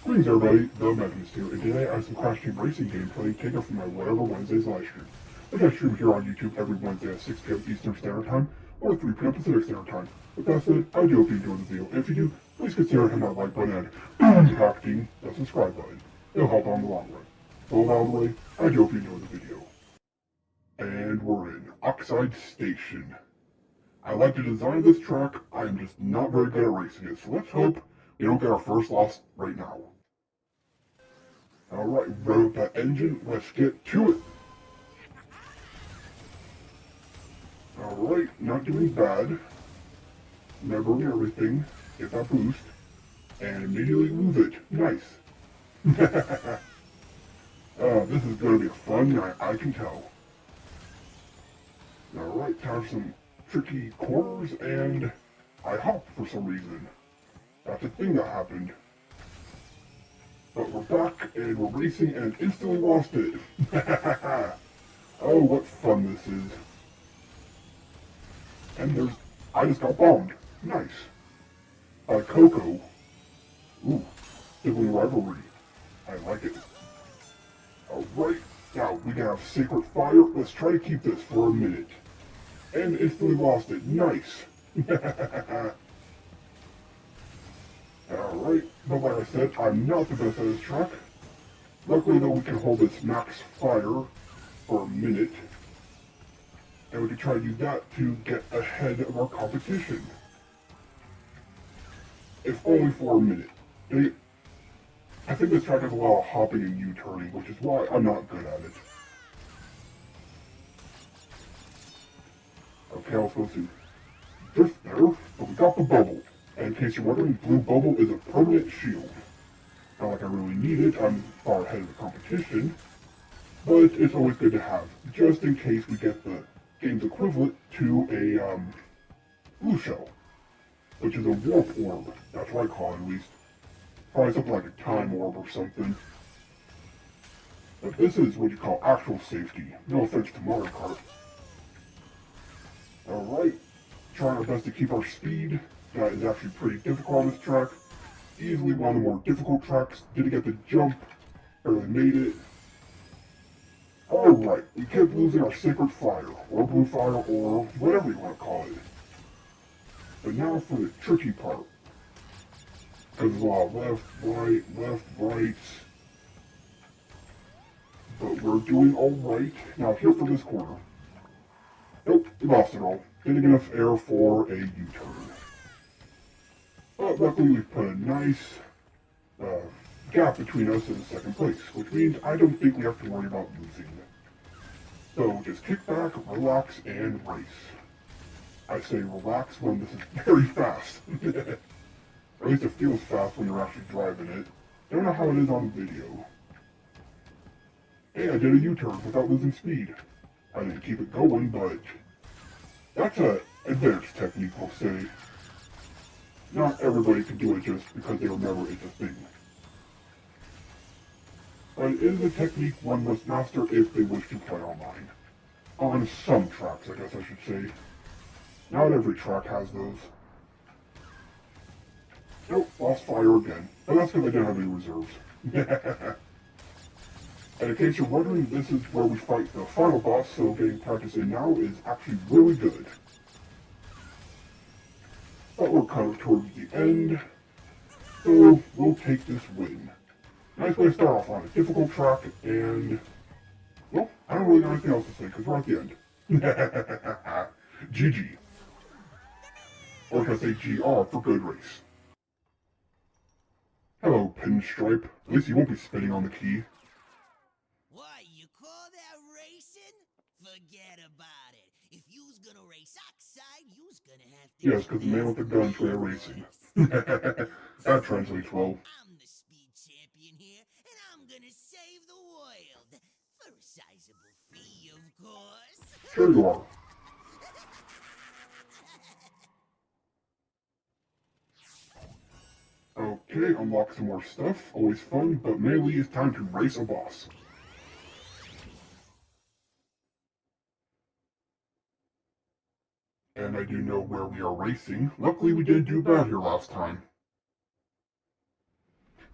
Greetings everybody, TheMechanist here, and today I have some Crash Team Racing gameplay taken from my Whatever Wednesdays livestream. Which I stream here on YouTube every Wednesday at 6 p.m. Eastern Standard Time, or 3 p.m. Pacific Standard Time. With that said, I do hope you enjoy the video, and if you do, please consider hitting that like button and impacting the subscribe button. It'll help out in the long run. So with that out of the way, I do hope you enjoy the video. And we're in Oxide Station. I like the design of this track, I am just not very good at racing it, so let's hope we don't get our first loss right now. Alright, rev up that engine, let's get to it. Alright, not doing bad. Remembering everything, get that boost, and immediately lose it. Nice. This is going to be a fun night, I can tell. Alright, time for some tricky corners, and I hopped for some reason. That's a thing that happened. But we're back, and we're racing, and instantly lost it. Oh, what fun this is. And I just got bombed. Nice. By Coco. Ooh, sibling rivalry. I like it. Alright, now we can have Sacred Fire. Let's try to keep this for a minute. And instantly lost it. Nice. Alright, but like I said, I'm not the best at this track. Luckily though, we can hold this max fire for a minute. And we can try to use that to get ahead of our competition. If only for a minute. I think this track has a lot of hopping and U-turning, which is why I'm not good at it. Okay, I was supposed to drift there, but we got the bubble. And in case you're wondering, blue bubble is a permanent shield. Not like I really need it, I'm far ahead of the competition. But it's always good to have, just in case we get the game's equivalent to a blue shell, which is a warp orb. That's what I call it, at least. Probably something like a time orb or something. But this is what you call actual safety. No offense to Mario Kart. Alright, trying our best to keep our speed. That is actually pretty difficult on this track. Easily one of the more difficult tracks. Didn't get the jump, barely made it. Alright, we kept losing our Sacred Fire, or Blue Fire, or whatever you want to call it. But now for the tricky part. Because there's a lot of left, right. But we're doing alright. Now here for this corner. Nope, we lost it all. Didn't get enough air for a U-turn. But luckily we put a nice gap between us and second place, which means I don't think we have to worry about losing. So just kick back, relax, and race. I say relax when this is very fast. Or at least it feels fast when you're actually driving it. I don't know how it is on video. Hey, I did a U-turn without losing speed. I didn't keep it going, but that's an advanced technique, we'll say. Not everybody can do it just because they remember it's a thing. But it is a technique one must master if they wish to play online. On some tracks, I guess I should say. Not every track has those. Nope, lost fire again. But that's because I didn't have any reserves. And in case you're wondering, this is where we fight the final boss, so getting practice in now is actually really good. But we're kind of towards the end, so we'll take this win. Nice way to start off on a difficult track, and, well, I don't really got anything else to say, because we're at the end. GG. Or should I say GR for good race. Hello, Pinstripe. At least you won't be spitting on the key. What, you call that racing? Forget about it. If you's gonna race Oxide, you's gonna have to... Yes, because the man with the gun trail racing. That translates well. I'm the speed champion here, and I'm gonna save the world. For a sizable fee, of course. Sure you are. Okay, unlock some more stuff. Always fun, but mainly it's time to race a boss. And I do know where we are racing. Luckily we didn't do bad here last time.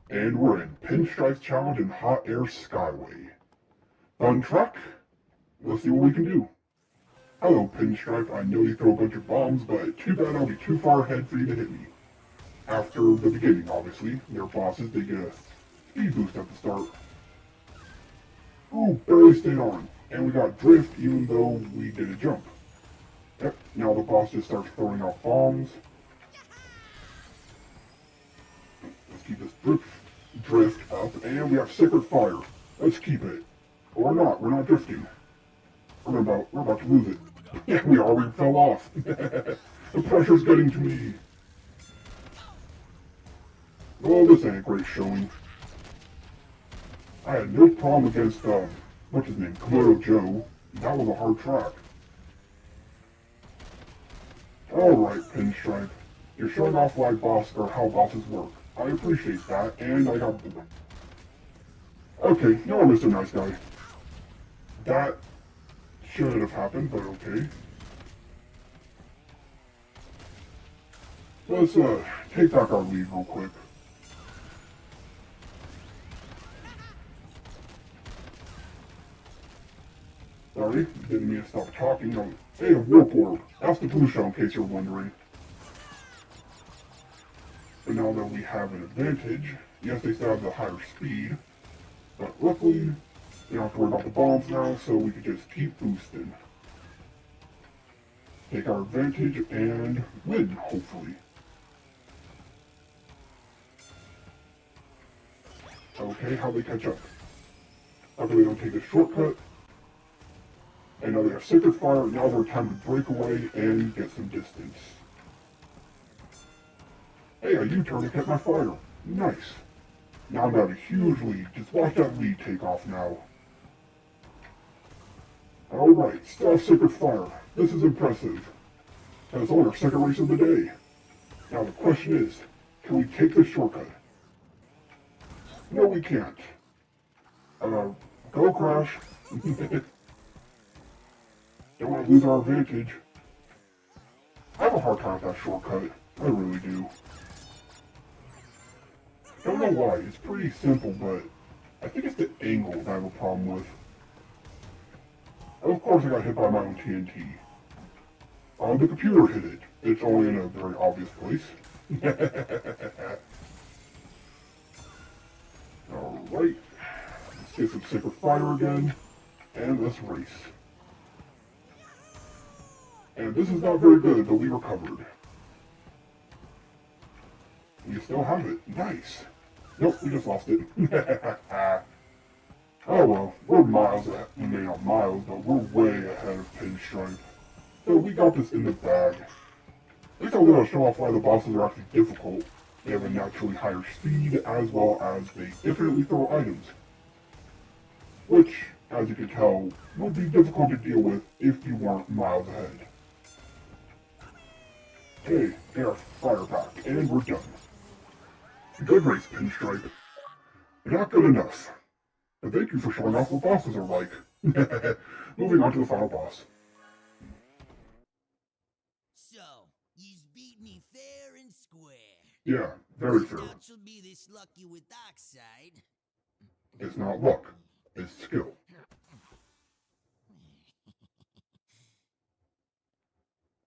And we're in Pinstripe's Challenge in Hot Air Skyway. Fun track? Let's see what we can do. Hello, Pinstripe. I know you throw a bunch of bombs, but too bad I'll be too far ahead for you to hit me. After the beginning, obviously. Their bosses, they get a speed boost at the start. Ooh, barely stayed on. And we got drift even though we did a jump. Yep, now the boss just starts throwing out bombs. Let's keep this drift up, and we have Sacred Fire. Let's keep it. Or not, we're not drifting. We're about to lose it. Yeah, we already fell off. The pressure's getting to me. Well, this ain't a great showing. I had no problem against, what's his name, Komodo Joe. That was a hard track. Alright, Pinstripe. You're showing off why how bosses work. I appreciate that, and I got the... Okay, you're Mr. Nice Guy. That should have happened, but okay. Let's, take back our lead real quick. Sorry, didn't mean to stop talking. Hey, a warp orb. That's the blue shell, in case you're wondering. But now that we have an advantage, yes, they still have the higher speed, but luckily, we don't have to worry about the bombs now, so we can just keep boosting. Take our advantage and win, hopefully. Okay, how'd they catch up? Luckily, they don't take a shortcut. And now they have Sacred Fire, now they're time to break away and get some distance. Hey, a U-turn and kept my fire. Nice. Now I'm got a huge lead. Just watch that lead take off now. Alright, still have Sacred Fire. This is impressive. And it's only our second race of the day. Now the question is, can we take this shortcut? No, we can't. Go Crash. Don't want to lose our advantage. I have a hard time with that shortcut. I really do. Don't know why. It's pretty simple, but I think it's the angle that I have a problem with. And of course I got hit by my own TNT. The computer hit it. It's only in a very obvious place. Alright. Let's get some Sacred Fire again. And let's race. And this is not very good, but we recovered. We still have it. Nice. Nope, we just lost it. Oh well, we're miles ahead. I mean, not miles, but we're way ahead of Pinstripe. So we got this in the bag. At least I'm going to show off why the bosses are actually difficult. They have a naturally higher speed, as well as they infinitely throw items. Which, as you can tell, would be difficult to deal with if you weren't miles ahead. Hey, get our fire back, and we're done. Good race, Pinstripe. But not good enough. But thank you for showing off what bosses are like. Moving on to the final boss. So, you's beat me fair and square. Yeah, very fair. Doubt you'll be this lucky with Darkseid. It's not luck, it's skill.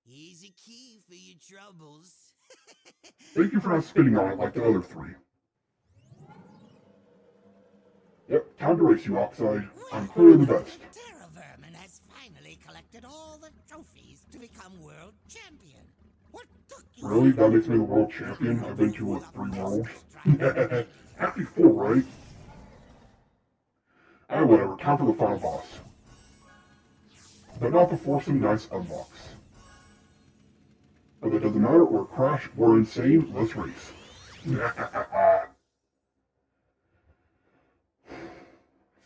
Here's a key for your troubles. Thank you for not spitting on it like the other three. Yep, time to race you, Oxide. I'm clearly the best. Terra Vermin has finally collected all the trophies to become world champion. What took you? Really? That makes me the world champion? I've been to, what, 3 worlds? Actually 4, right? Whatever, time for the final boss. But not before some nice unlocks. But that doesn't matter, we're Crash, we're insane, let's race.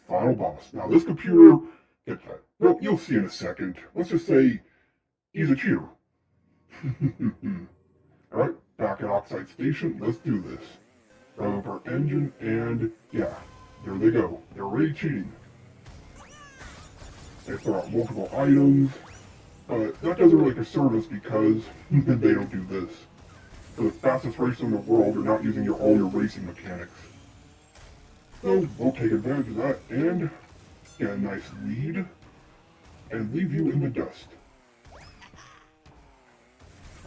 Final boss. Now this computer, well, you'll see in a second. Let's just say, he's a cheater. Alright, back at Oxide Station, let's do this. Rev up our engine, and yeah, there they go. They're already cheating. They throw out multiple items. But that doesn't really concern us because they don't do this. For the fastest racer in the world, you're not using all your racing mechanics. So we'll take advantage of that and get a nice lead and leave you in the dust.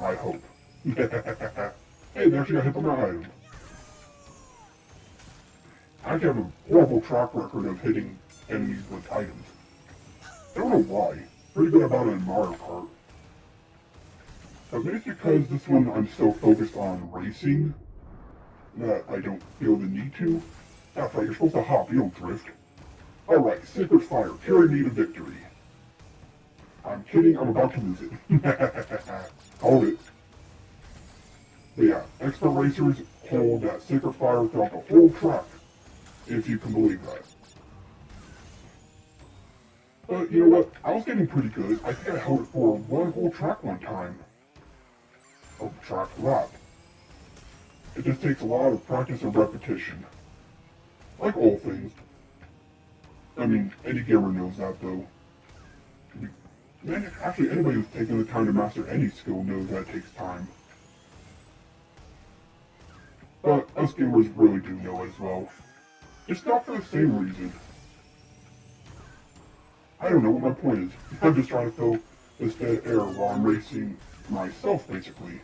I hope. Hey, they actually got hit by my item. I actually have a horrible track record of hitting enemies with items. I don't know why. Pretty good about it in Mario Kart. But maybe it's because this one I'm so focused on racing that I don't feel the need to. That's right, you're supposed to hop, you don't drift. Alright, Sacred Fire, carry me to victory. I'm kidding, I'm about to lose it. Hold it. But yeah, expert racers hold that Sacred Fire throughout the whole track, if you can believe that. But you know what, I was getting pretty good. I think I held it for one whole track one time. Oh, track lap. It just takes a lot of practice and repetition. Like all things. I mean, any gamer knows that though. Man, actually anybody who's taken the time to master any skill knows that it takes time. But us gamers really do know as well. It's not for the same reason. I don't know what my point is. I'm just trying to fill this dead air while I'm racing myself, basically.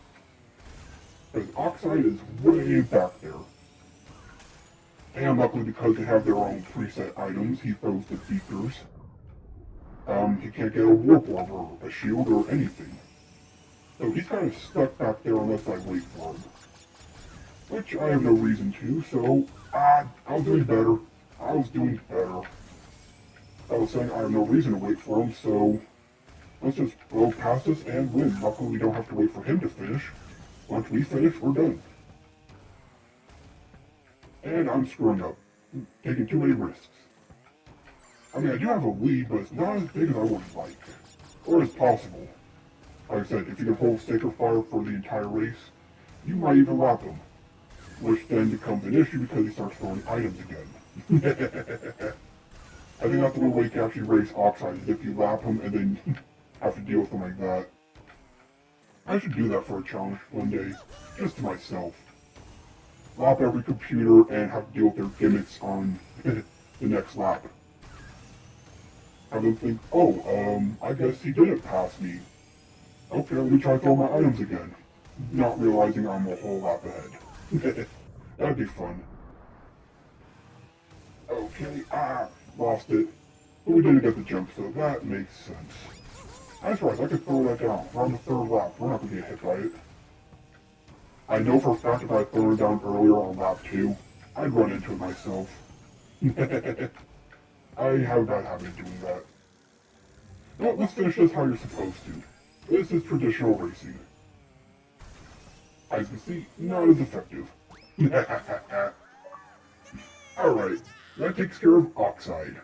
Because Oxide is way back there. And luckily because they have their own preset items, he throws the beakers. He can't get a warp orb or a shield or anything. So he's kind of stuck back there unless I wait for him. Which I have no reason to, so I was doing better. I was saying I have no reason to wait for him, so let's just blow past us and win. Luckily we don't have to wait for him to finish. Once we finish, we're done. And I'm screwing up. Taking too many risks. I mean, I do have a lead, but it's not as big as I would like. Or as possible. Like I said, if you can hold Sacred Fire for the entire race, you might even lap him. Which then becomes an issue because he starts throwing items again. I think that's the only way you can actually race Oxide, is if you lap him and then have to deal with him like that. I should do that for a challenge one day, just to myself. Lap every computer and have to deal with their gimmicks on the next lap. Have them think, oh, I guess he didn't pass me. Okay, let me try to throw my items again. Not realizing I'm a whole lap ahead. That'd be fun. Okay, lost it. But we didn't get the jump, so that makes sense. That's right, I could throw that down. We're on the third lap. We're not gonna get hit by it. I know for a fact if I had thrown it down earlier on lap 2, I'd run into it myself. I have a bad habit of doing that. Well, let's finish this how you're supposed to. This is traditional racing. As you can see, not as effective. Alright, that takes care of Oxide.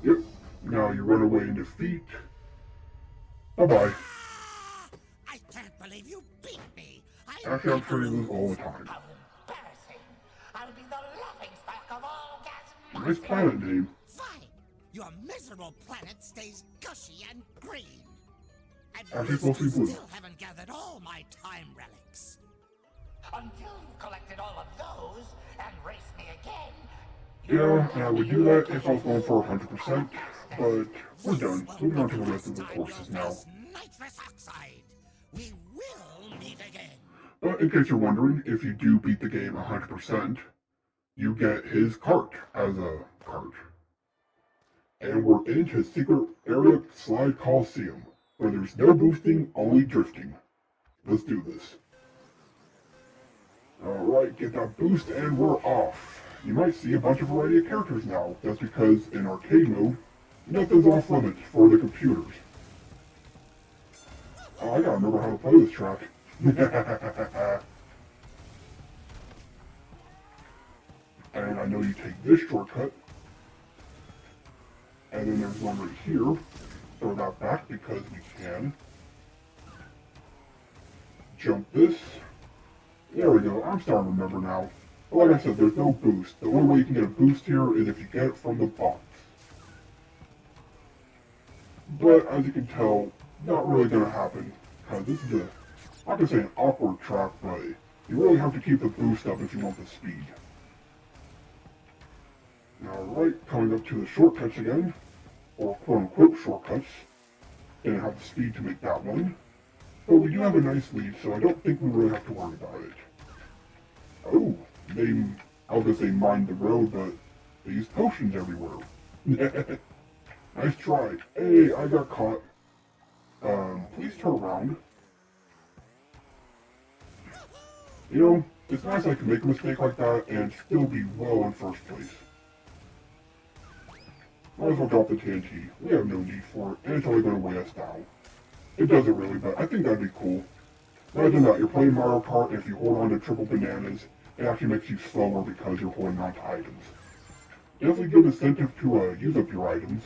Yep, now you run away in defeat. Bye-bye. I can't believe you beat me. Actually, I'm sure you lose all the time. How embarrassing. I'll be the laughingstock of all gas. Nice planet name. Fine. Your miserable planet stays gushy and green. And Actually, it's mostly blue. still haven't gathered all my time relics. Until you've collected all of those and raced me again. Yeah, and I would do that if I was going for 100%, but we're done. Moving on to the rest of the courses now. Nitrous oxide. We will meet again. But in case you're wondering, if you do beat the game 100%, you get his cart as a cart. And we're in his secret area slide coliseum, where there's no boosting, only drifting. Let's do this. Alright, get that boost and we're off. You might see a bunch of variety of characters now. That's because in arcade mode, nothing's off limits for the computers. Oh, I gotta remember how to play this track. And I know you take this shortcut. And then there's one right here. Throw that back because we can. Jump this. There we go. I'm starting to remember now. But like I said, there's no boost. The only way you can get a boost here is if you get it from the box. But as you can tell, not really going to happen. Because this is I'm not going to say an awkward track, but You really have to keep the boost up if you want the speed. Alright, coming up to the shortcuts again, or quote-unquote shortcuts. Didn't have the speed to make that one. But we do have a nice lead, so I don't think we really have to worry about it. Oh, I was gonna say mind the road, but they use potions everywhere. Nice try. Hey, I got caught. Please turn around. You know, it's nice I can make a mistake like that and still be well in first place. Might as well drop the TNT. We have no need for it, and it's only gonna weigh us down. It doesn't really, but I think that'd be cool. Imagine that, you're playing Mario Kart, and if you hold on to triple bananas, it actually makes you slower because you're holding on to items. Definitely good incentive to use up your items.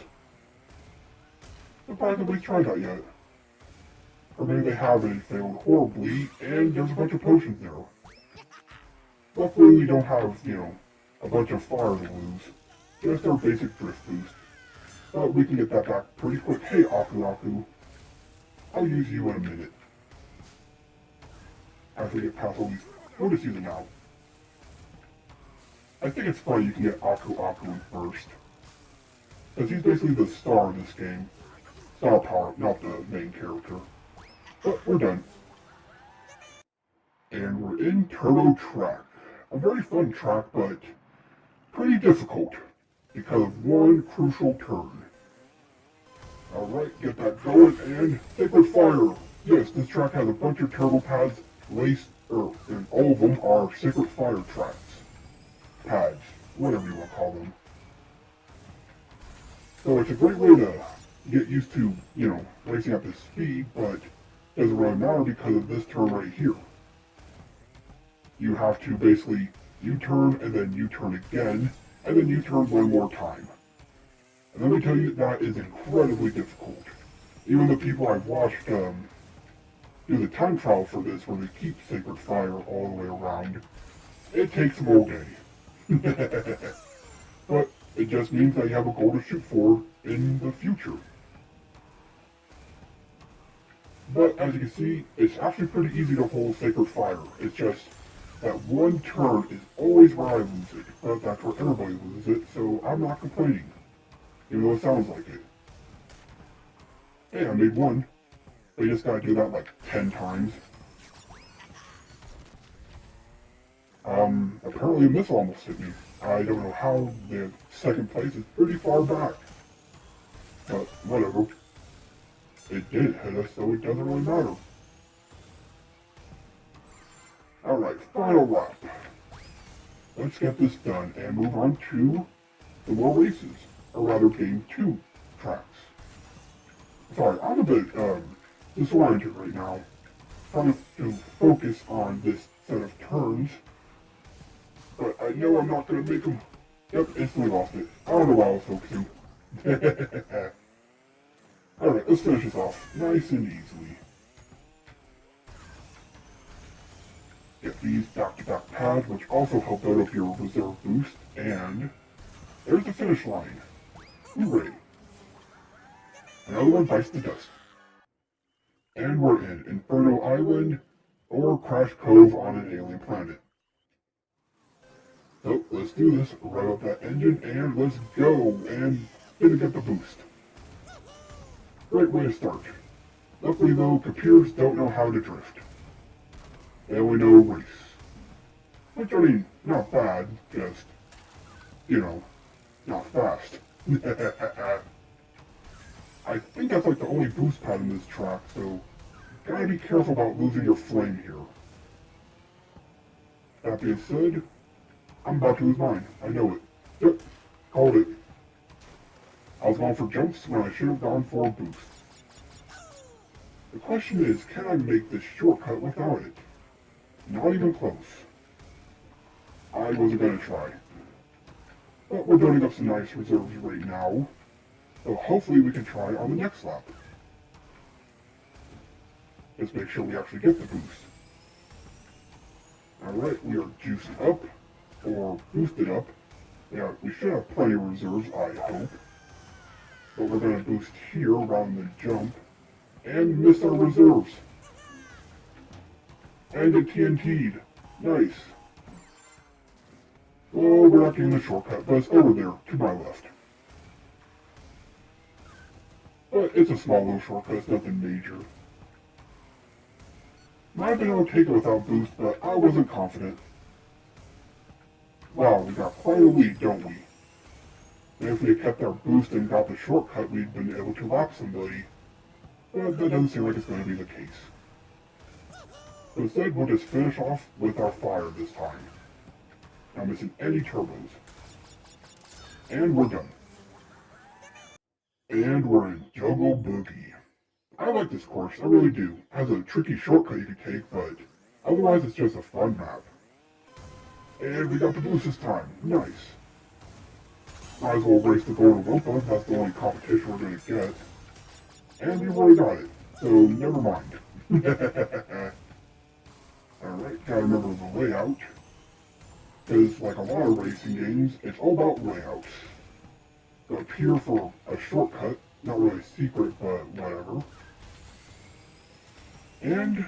Surprised nobody's tried that yet. Or maybe they have and it failed horribly, and there's a bunch of potions there. Luckily we don't have, a bunch of fire to lose. Just our basic drift boost. But we can get that back pretty quick. Hey, Aku Aku. I'll use you in a minute. After we get past all these... We'll just use it now. I think it's funny you can get Aku Aku in first. Because he's basically the star of this game. Star power, not the main character. But we're done. And we're in Turbo Track. A very fun track, but pretty difficult because of one crucial turn. Alright, get that going, and Sacred Fire. Yes, this track has a bunch of turbo pads laced, and all of them are Sacred Fire tracks. Pads, whatever you want to call them. So it's a great way to get used to, racing at this speed, but it doesn't really matter because of this turn right here. You have to basically U-turn, and then U-turn again, and then U-turn one more time. And let me tell you, that is incredibly difficult. Even the people I've watched do the time trial for this, where they keep Sacred Fire all the way around, it takes them all day. But it just means that you have a goal to shoot for in the future. But as you can see, it's actually pretty easy to hold Sacred Fire. It's just that one turn is always where I lose it, but that's where everybody loses it, so I'm not complaining. Even though it sounds like it. Hey, I made one. But you just gotta do that like 10 times. Apparently a missile almost hit me. I don't know how. The second place is pretty far back. But whatever. It did hit us, so it doesn't really matter. Alright, final lap. Let's get this done and move on to the more races. Or rather, game 2 tracks. Sorry, I'm a bit disoriented right now. Trying to focus on this set of turns. But I know I'm not going to make them. Yep, instantly lost it. I don't know why I was focusing. Alright, let's finish this off nice and easily. Get these back-to-back pads, which also help build up your reserve boost, and there's the finish line. Hooray! Another one bites the dust. And we're in Inferno Island, or Crash Cove on an alien planet. So, let's do this. Rev up that engine, and let's go, and gonna get the boost. Great way to start. Luckily though, computers don't know how to drift. They only know race. Which, I mean, not bad, just, not fast. I think that's like the only boost pad in this track, so gotta be careful about losing your flame here. That being said, I'm about to lose mine. I know it. Yep, called it. I was going for jumps when I should have gone for a boost. The question is, can I make this shortcut without it? Not even close. I wasn't gonna try. But we're building up some nice reserves right now. So hopefully we can try on the next lap. Let's make sure we actually get the boost. Alright, we are juiced up, or boosted up. Yeah, we should have plenty of reserves, I hope. But we're going to boost here around the jump, and miss our reserves. And it TNT'd. Nice. Oh, we're not getting the shortcut, but it's over there, to my left. But it's a small little shortcut, it's nothing major. Might have been able to take it without boost, but I wasn't confident. Wow, we got quite a lead, don't we? And if we had kept our boost and got the shortcut, we'd been able to lap somebody. But that doesn't seem like it's going to be the case. So instead, we'll just finish off with our fire this time. Not missing any turbos. And we're done. And we're in Jungle Boogie. I like this course, I really do. It has a tricky shortcut you can take, but otherwise it's just a fun map. And we got the boost this time. Nice. Might as well race the Golden Wumpa, that's the only competition we're going to get. And we've already got it, so never mind. Alright, gotta remember the layout. Because like a lot of racing games, it's all about layouts. So up here for a shortcut, not really secret, but whatever. And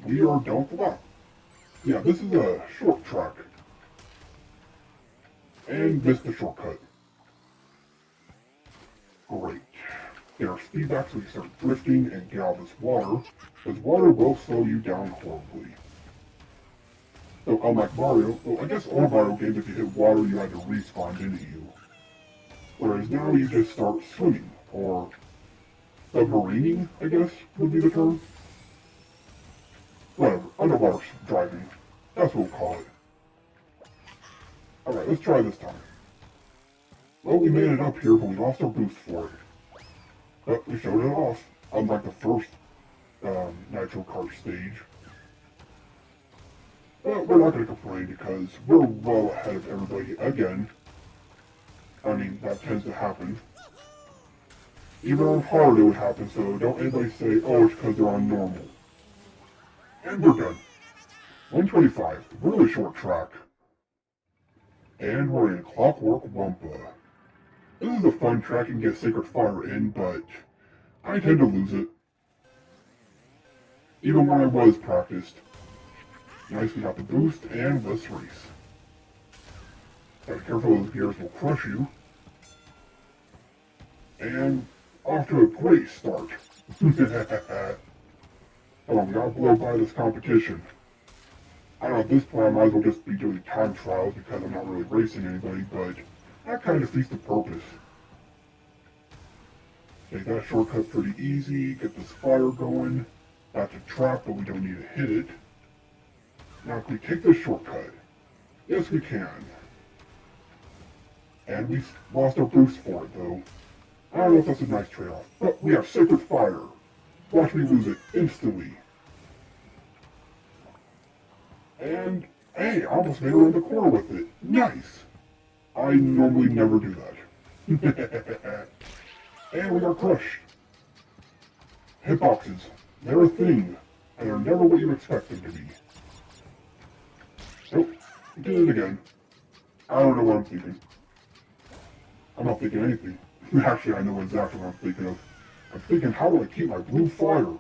we are done with the lap. Yeah, this is a short track. And missed the shortcut. Great. Get our speed back so we can start drifting and get out of this water, because water will slow you down horribly. So unlike Mario, well I guess all Mario games if you hit water you had to respawn, didn't you? Whereas now you just start swimming, or submarining, I guess would be the term. Whatever, underwater driving. That's what we'll call it. Alright, let's try this time. Well, we made it up here, but we lost our boost for it. But we showed it off, unlike the first Nitro Kart stage. But we're not going to complain because we're well ahead of everybody again. I mean, that tends to happen. Even on hard it would happen, so don't anybody say, oh, it's because they're on normal. And we're done. 125, really short track. And we're in Clockwork Wumpa. This is a fun track and get Sacred Fire in, but I tend to lose it. Even when I was practiced. Nice, we got the boost, and let's race. Gotta be careful, those gears will crush you. And off to a great start. Come on, we gotta blow by this competition. I don't know, at this point I might as well just be doing time trials because I'm not really racing anybody, but that kind of defeats the purpose. Take that shortcut pretty easy, get this fire going. That's a trap, but we don't need to hit it. Now can we take this shortcut? Yes we can. And we lost our boost for it though. I don't know if that's a nice trade-off, but we have Sacred Fire. Watch me lose it instantly. And, hey, I almost made it around the corner with it. Nice! I normally never do that. And we got crushed. Hitboxes. They're a thing. And they're never what you expect them to be. Nope. Did it again. I don't know what I'm thinking. I'm not thinking anything. Actually, I know exactly what I'm thinking of. I'm thinking, how do I keep my blue fire?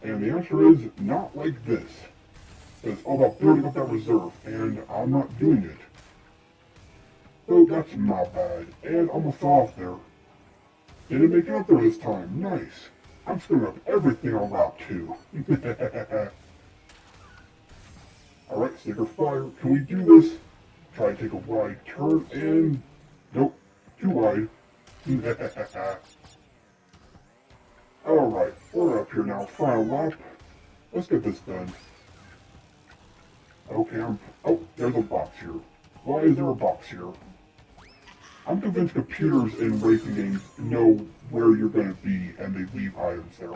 And the answer is, not like this. It's all about building up that reserve, and I'm not doing it. So that's not bad, and almost off there. Didn't make it up there this time, nice. I'm screwing up everything on lap 2. Alright, Sacred Fire, can we do this? Try to take a wide turn, and... nope, too wide. Alright, we're up here now, final lap. Let's get this done. Okay, oh, there's a box here. Why is there a box here? I'm convinced computers in racing games know where you're going to be and they leave items there.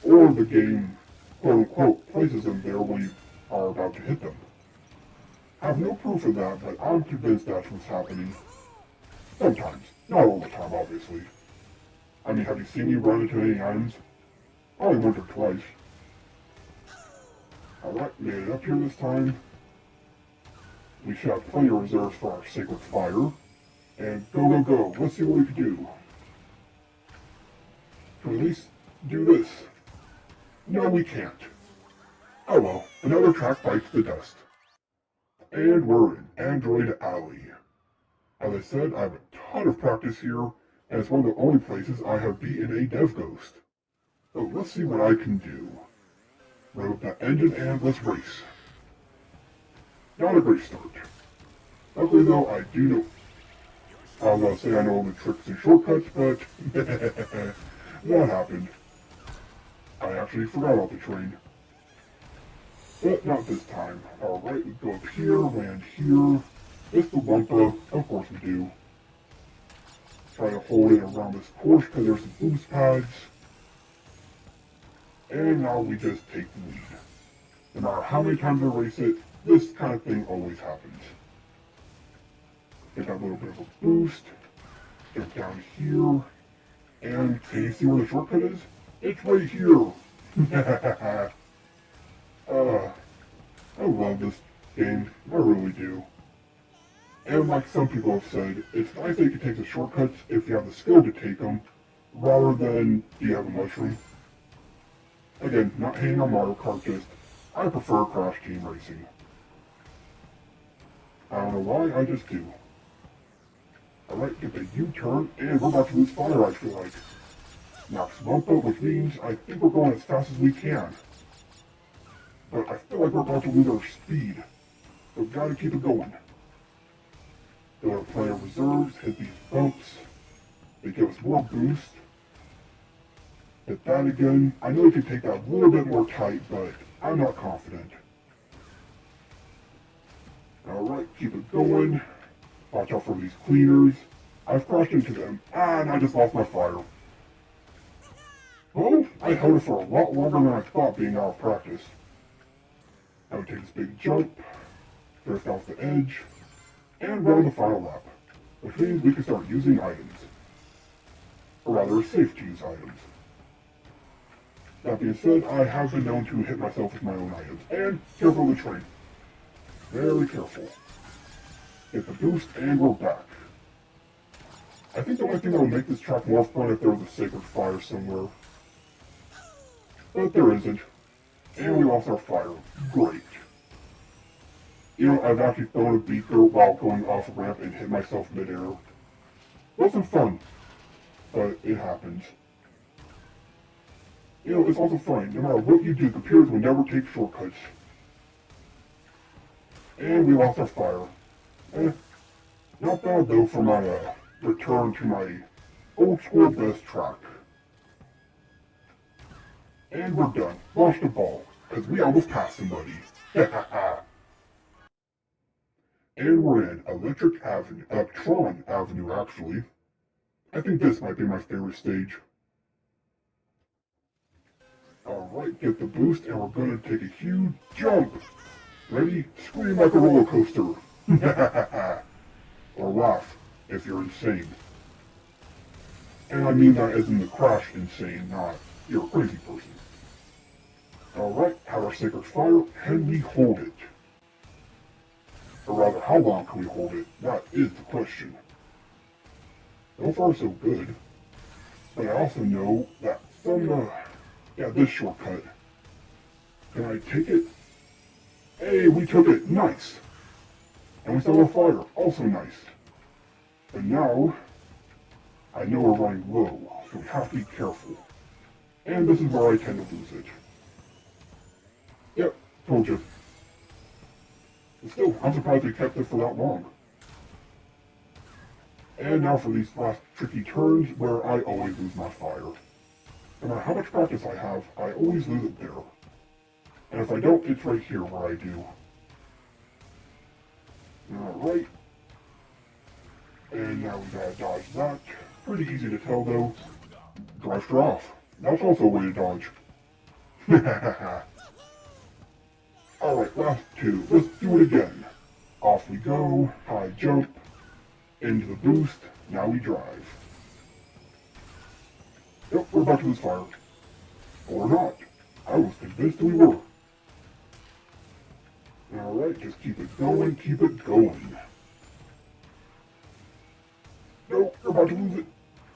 Or the game, quote-unquote, places them there when you are about to hit them. I have no proof of that, but I'm convinced that's what's happening. Sometimes. Not all the time, obviously. I mean, have you seen me run into any items? Probably once or twice. Alright, made it up here this time. We should have plenty of reserves for our Sacred Fire. And go, go, go. Let's see what we can do. Can we at least do this? No, we can't. Oh well, Another track bites the dust. And we're in Android Alley. As I said, I have a ton of practice here, and it's one of the only places I have beaten a dev ghost. So let's see what I can do. Rev up that engine and let's race. Not a great start. Luckily though, I do know... I was going to say I know all the tricks and shortcuts, but... that happened. I actually forgot about the train. But not this time. Alright, we go up here, land here. Miss the Wumpa, of course we do. Try to hold it around this course because there's some boost pads. And now we just take the lead. No matter how many times I race it, this kind of thing always happens. Get that little bit of a boost. Jump down here. And can you see where the shortcut is? It's right here! I love this game. I really do. And like some people have said, it's nice that you can take the shortcuts if you have the skill to take them, rather than do you have a mushroom. Again, not hating on Mario Kart, just I prefer Crash Team Racing. I don't know why, I just do. Alright, get the U-turn, and we're about to lose fire, I feel like. Max Wumpa, which means I think we're going as fast as we can. But I feel like we're about to lose our speed, so we gotta keep it going. Fill up plenty of reserves, hit these bumps. They give us more boost. Hit that again. I know we can take that a little bit more tight, but I'm not confident. Alright, keep it going. Watch out for these cleaners. I've crashed into them, and I just lost my fire. Well, I held it for a lot longer than I thought being out of practice. Now we take this big jump, drift off the edge, and run the final lap, which means we can start using items. Or rather, safe to use items. That being said, I have been known to hit myself with my own items, and careful of the train. Very careful. Get the boost, and we're back. I think the only thing that would make this track more fun if there was a sacred fire somewhere. But there isn't. And we lost our fire. Great. You know, I've actually thrown a beaker while going off a ramp and hit myself mid-air. Wasn't fun, but it happens. You know, it's also funny, no matter what you do, computers will never take shortcuts. And we lost our fire. Not bad though for my return to my old school best track. And we're done. Lost the ball, because we almost passed somebody. And we're in Electron Avenue actually. I think this might be my favorite stage. Alright, get the boost, and we're gonna take a huge jump! Ready? Scream like a roller coaster! Or laugh, if you're insane. And I mean that as in the Crash insane, not you're a crazy person. Alright, have our sacred fire, can we hold it? Or rather, how long can we hold it? That is the question. So far so good. But I also know that this shortcut. Can I take it? Hey, we took it, nice! And we still have fire, also nice. But now, I know we're running low, so we have to be careful. And this is where I tend to lose it. Yep, told you. But still, I'm surprised we kept it for that long. And now for these last tricky turns where I always lose my fire. No matter how much practice I have, I always lose it there. And if I don't, it's right here where I do. Alright. And now we gotta dodge that. Pretty easy to tell though. Drive her off. That's also a way to dodge. Alright, last two. Let's do it again. Off we go. High jump. Into the boost. Now we drive. Yep, we're about to lose fire. Or not. I was convinced we were. Alright, just keep it going, keep it going. Nope, we're about to lose it.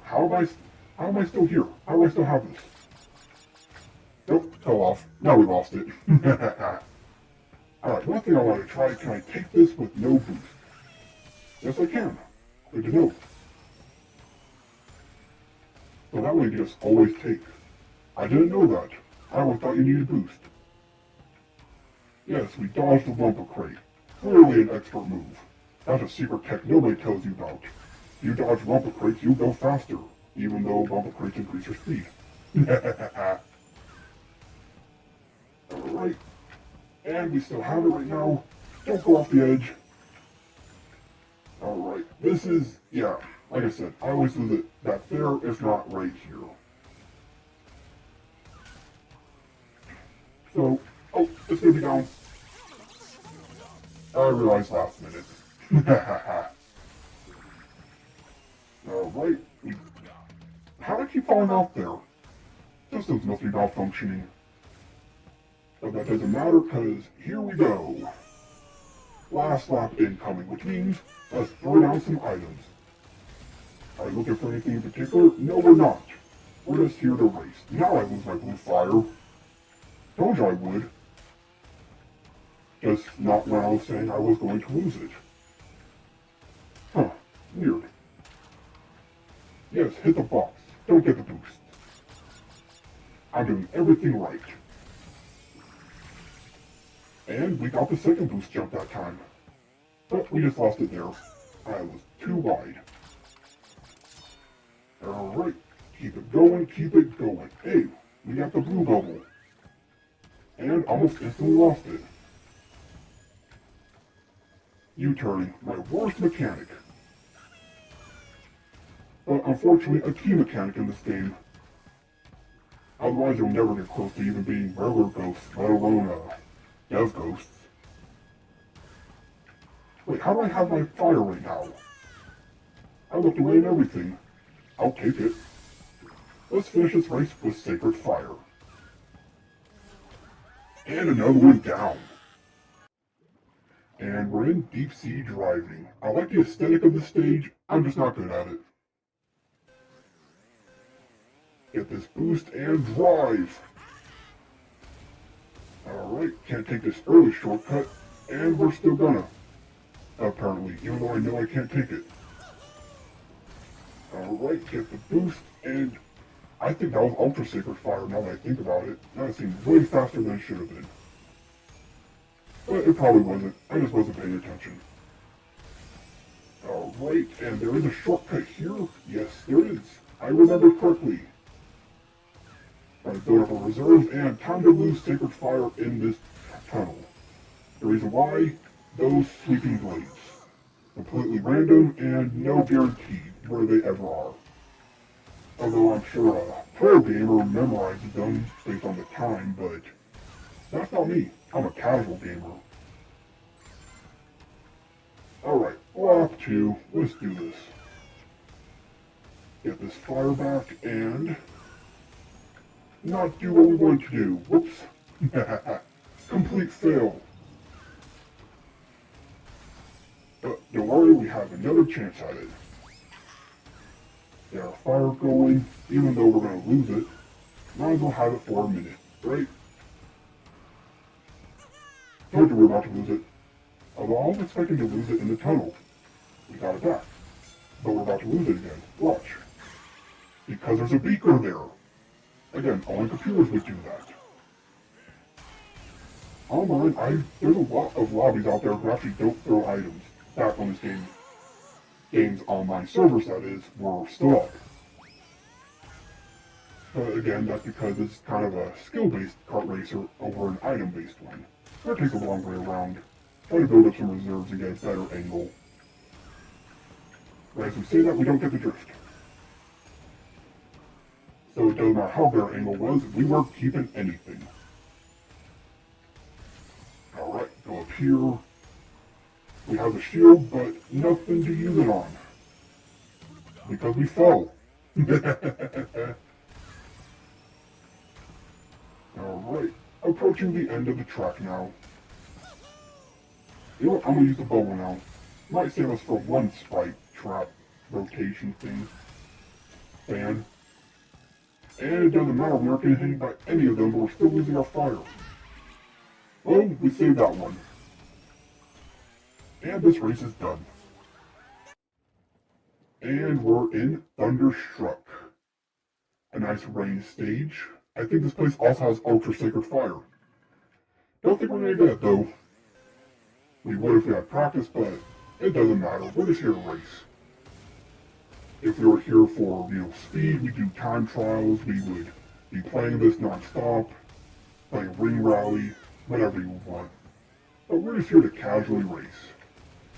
How am I still here? How do I still have this? Nope, fell off. Now we lost it. Alright, one thing I want to try, can I take this with no boost? Yes, I can. Good to know. So that way you just always take. I didn't know that. I always thought you needed boost. Yes, we dodged the Wumpa Crate. Clearly an expert move. That's a secret tech nobody tells you about. If you dodge Wumpa Crates, you go faster, even though Wumpa Crates increase your speed. Alright. And we still have it right now. Don't go off the edge. Alright, this is, yeah, like I said, I always lose it back there, if not right here. So, oh, it's gonna be down. I realized last minute. Alright, how did I keep falling off there? Systems must be malfunctioning. But that doesn't matter, because here we go. Last lap incoming, which means let's throw down some items. Are we looking for anything in particular? No, we're not. We're just here to race. Now I lose my blue fire. Told you I would. Just not when I was saying I was going to lose it. Huh, weird. Yes, hit the box. Don't get the boost. I'm doing everything right. And we got the second boost jump that time. But we just lost it there. I was too wide. Alright, keep it going, keep it going. Hey, we got the blue bubble. And almost instantly lost it. U-turning, my worst mechanic. But unfortunately, a key mechanic in this game. Otherwise, you'll never get close to even being regular ghosts, let alone, dev ghosts. Wait, how do I have my fire right now? I looked away and everything. I'll take it. Let's finish this race with Sacred Fire. And another one down. And we're in deep sea driving. I like the aesthetic of the stage, I'm just not good at it. Get this boost and drive. Alright, can't take this early shortcut, and we're still gonna. Apparently, even though I know I can't take it. Alright, get the boost, and I think that was Ultra Sacred Fire now that I think about it. That seemed way faster than it should have been. But it probably wasn't. I just wasn't paying attention. Alright, and there is a shortcut here? Yes, there is. I remember correctly. Trying to build up a reserve, and time to lose Sacred Fire in this tunnel. The reason why? Those sweeping blades. Completely random, and no guarantee where they ever are. Although I'm sure a pro gamer memorizes them based on the time, but that's not me. I'm a casual gamer. Alright, lap 2. Let's do this. Get this fire back and not do what we want to do. Whoops. Complete fail. But don't worry, we have another chance at it. Get our fire going, even though we're going to lose it. Might as well have it for a minute, right? Told you we're about to lose it. Although I was expecting to lose it in the tunnel. We got it back. But we're about to lose it again. Watch. Because there's a beaker there. Again, only computers would do that. Online, there's a lot of lobbies out there who actually don't throw items back on this game's online servers, that is, were still up. But again, that's because it's kind of a skill-based kart racer over an item-based one. So it takes a long way around. Try to build up some reserves and get a better angle. But as we say that, we don't get the drift. So it doesn't matter how good our angle was, we weren't keeping anything. Alright, go up here. We have a shield, but nothing to use it on. Because we fell. Alright, approaching the end of the track now. You know what, I'm gonna use the bubble now. Might save us for one spike trap rotation thing. Fan. And it doesn't matter, we aren't getting hit by any of them, but we're still losing our fire. Well, we saved that one. And this race is done. And we're in Thunderstruck. A nice rain stage. I think this place also has Ultra Sacred Fire. Don't think we're gonna get it though. We would if we had practice, but it doesn't matter. We're just here to race. If we were here for, speed, we do time trials, we would be playing this non-stop, playing Ring Rally, whatever you want. But we're just here to casually race.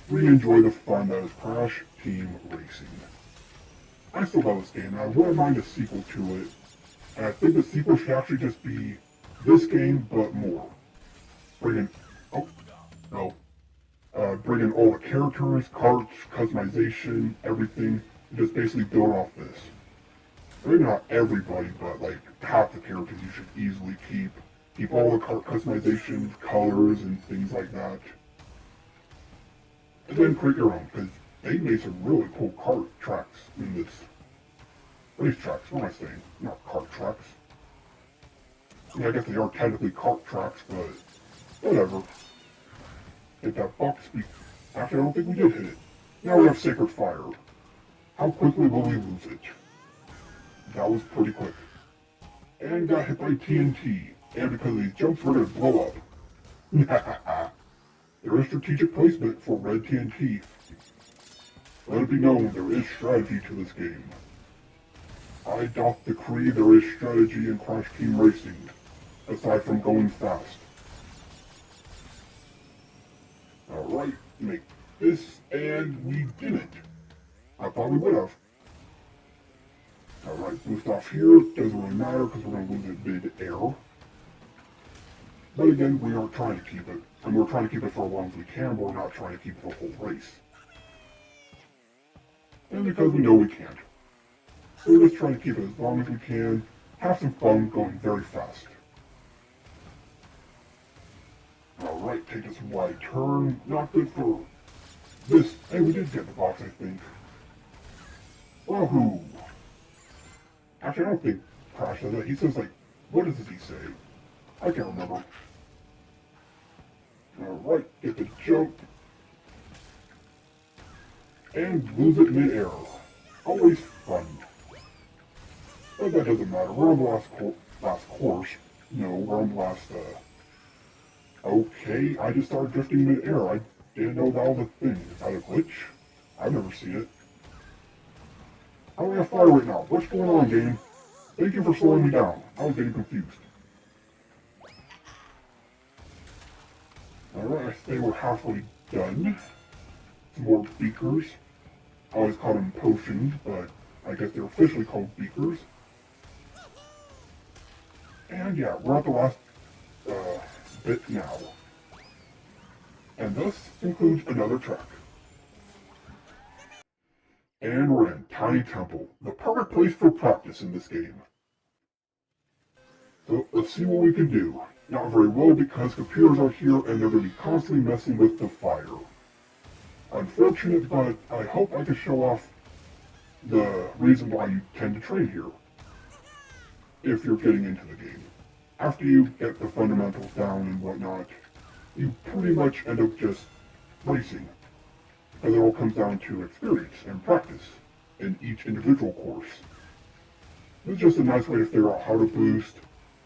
We enjoy the fun that is Crash Team Racing. I still love this game, and I wouldn't mind a sequel to it. And I think the sequel should actually just be this game, but more. Bring in all the characters, carts, customization, everything, and just basically build off this. Maybe not everybody, but like half the characters you should easily keep. Keep all the cart customizations, colors, and things like that. And then create your own, because they made some really cool kart tracks in this. Race tracks, what am I saying? Not kart tracks. Yeah, I guess they are technically kart tracks, but whatever. Hit that box speed. Actually, I don't think we did hit it. Now we have Sacred Fire. How quickly will we lose it? That was pretty quick. And got hit by TNT. And because of these jumps, we're gonna blow up. There is strategic placement for red TNT. Let it be known there is strategy to this game. I doth decree there is strategy in Crash Team Racing, aside from going fast. Alright, make this, and we didn't. I thought we would have. Alright, boost off here, doesn't really matter because we're going to lose it mid-air. But again, we aren't trying to keep it. And we're trying to keep it for as long as we can, but we're not trying to keep it the whole race. And because we know we can't. So we're just trying to keep it as long as we can, have some fun going very fast. Alright, take this wide turn, not good for this. Hey, we did get the box, I think. Wahoo! Actually, I don't think Crash says that. He says, like, what does he say? I can't remember. Alright, get the jump. And lose it mid-air. Always fun. But that doesn't matter. We're on the last course. No, we're on the last, Okay, I just started drifting mid-air. I didn't know that was a thing. Is that a glitch? I've never seen it. I don't have fire right now. What's going on, game? Thank you for slowing me down. I was getting confused. Alright, I think we're halfway done. Some more beakers. I always call them potions, but I guess they're officially called beakers. And yeah, we're at the last bit now. And this includes another track. And we're in Tiny Temple, the perfect place for practice in this game. So let's see what we can do. Not very well because computers are here and they're going to be constantly messing with the fire. Unfortunate, but I hope I can show off the reason why you tend to train here. If you're getting into the game. After you get the fundamentals down and whatnot, you pretty much end up just racing. Because it all comes down to experience and practice in each individual course. It's just a nice way to figure out how to boost,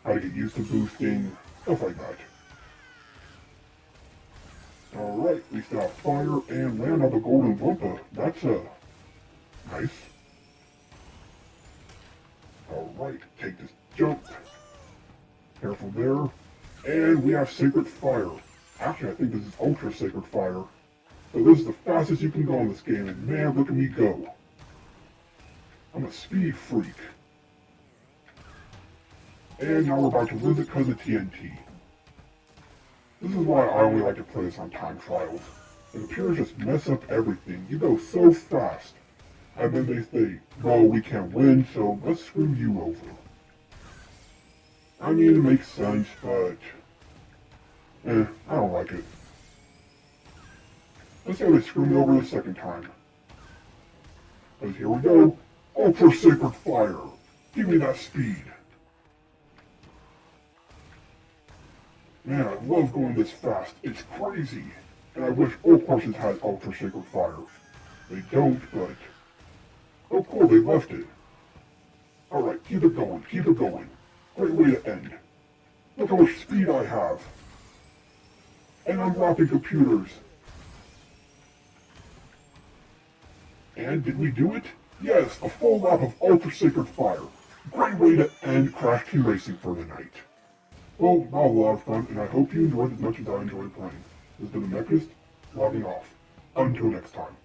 how to get used to boosting, stuff like that. Alright, we still have fire and land on the golden Wumpa. That's nice. Alright, take this jump. Careful there. And we have Sacred Fire. Actually, I think this is Ultra Sacred Fire. So this is the fastest you can go in this game, and man, look at me go. I'm a speed freak. And now we're about to lose it because of TNT. This is why I only like to play this on time trials. The computers just mess up everything. You go so fast. And then they say, well, we can't win, so let's screw you over. I mean, it makes sense, but I don't like it. Let's see how they screw me over the second time. Because here we go. Ultra Sacred Fire. Give me that speed. Man, I love going this fast. It's crazy. and I wish all courses had Ultra Sacred Fire. They don't, but... Oh cool, they left it. Alright, keep it going, keep it going. Great way to end. Look how much speed I have. And I'm unlocking computers. And did we do it? Yes, a full lap of Ultra Sacred Fire. Great way to end Crash Team Racing for the night. Well, that was a lot of fun, and I hope you enjoyed as much as I enjoyed playing. This has been TheMechanist, logging off. Until next time.